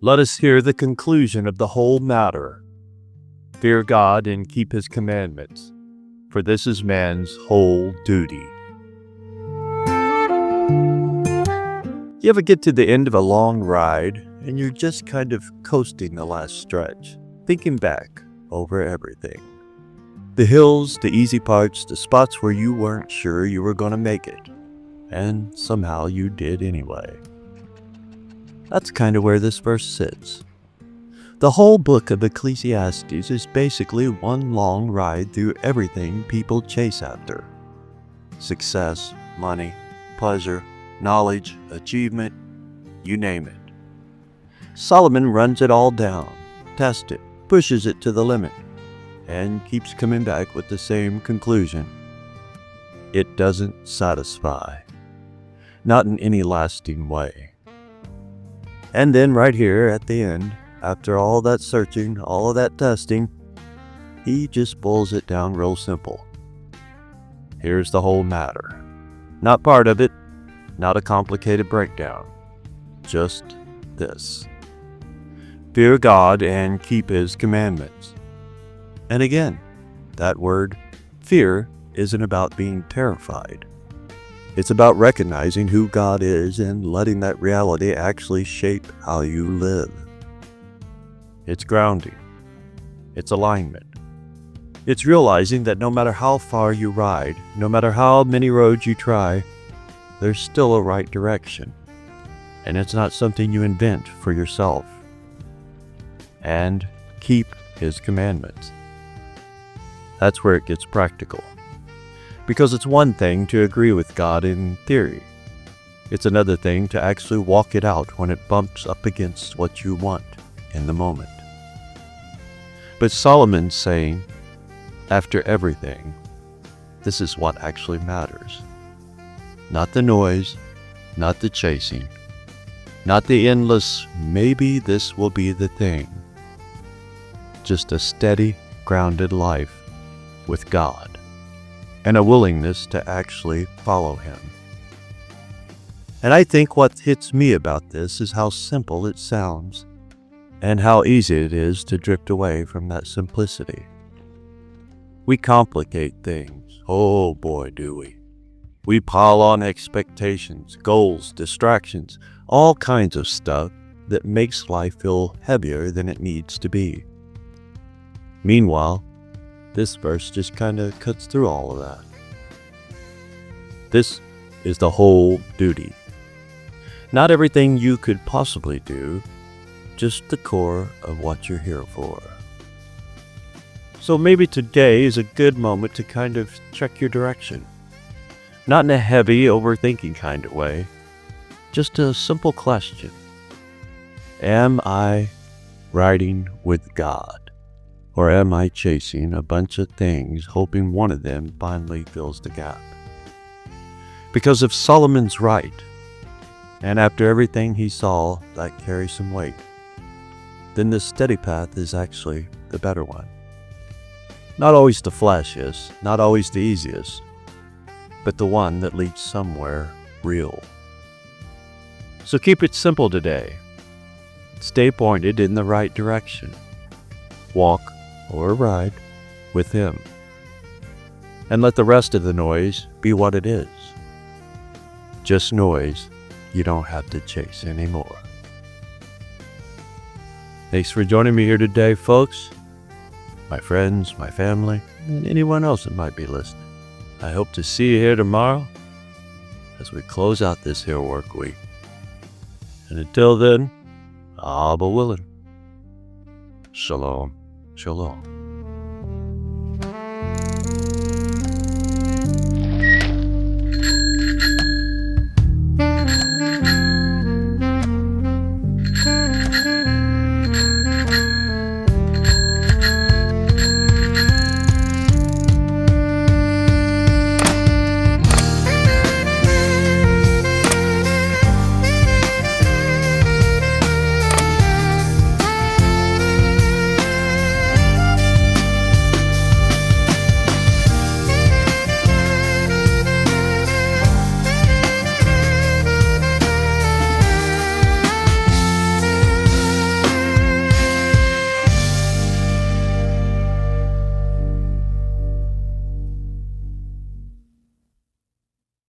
Let us hear the conclusion of the whole matter. Fear God and keep his commandments, for this is man's whole duty. You ever get to the end of a long ride and you're just kind of coasting the last stretch, thinking back over everything? The hills, the easy parts, the spots where you weren't sure you were going to make it, and somehow you did anyway. That's kind of where this verse sits. The whole book of Ecclesiastes is basically one long ride through everything people chase after. Success, money, pleasure, knowledge, achievement, you name it. Solomon runs it all down, tests it, pushes it to the limit, and keeps coming back with the same conclusion. It doesn't satisfy. Not in any lasting way. And then right here at the end, after all that searching, all of that testing, he just boils it down real simple. Here's the whole matter. Not part of it, not a complicated breakdown. Just this. Fear God and keep his commandments. And again, that word, fear, isn't about being terrified. It's about recognizing who God is and letting that reality actually shape how you live. It's grounding. It's alignment. It's realizing that no matter how far you ride, no matter how many roads you try, there's still a right direction. And it's not something you invent for yourself. And keep his commandments. That's where it gets practical. Because it's one thing to agree with God in theory. It's another thing to actually walk it out when it bumps up against what you want in the moment. But Solomon's saying, after everything, this is what actually matters. Not the noise, not the chasing, not the endless, maybe this will be the thing. Just a steady, grounded life with God. And a willingness to actually follow him. And I think what hits me about this is how simple it sounds, and how easy it is to drift away from that simplicity. We complicate things. Oh boy, do we. We pile on expectations, goals, distractions, all kinds of stuff that makes life feel heavier than it needs to be. Meanwhile, this verse just kind of cuts through all of that. This is the whole duty. Not everything you could possibly do, just the core of what you're here for. So maybe today is a good moment to kind of check your direction. Not in a heavy, overthinking kind of way, just a simple question. Am I riding with God? Or am I chasing a bunch of things, hoping one of them finally fills the gap? Because if Solomon's right, and after everything he saw that carries some weight, then the steady path is actually the better one. Not always the flashiest, not always the easiest, but the one that leads somewhere real. So keep it simple today. Stay pointed in the right direction. Walk or ride with him. And let the rest of the noise be what it is. Just noise you don't have to chase anymore. Thanks for joining me here today, folks. My friends, my family, and anyone else that might be listening. I hope to see you here tomorrow as we close out this here work week. And until then, Abba willing. Shalom. Shalom.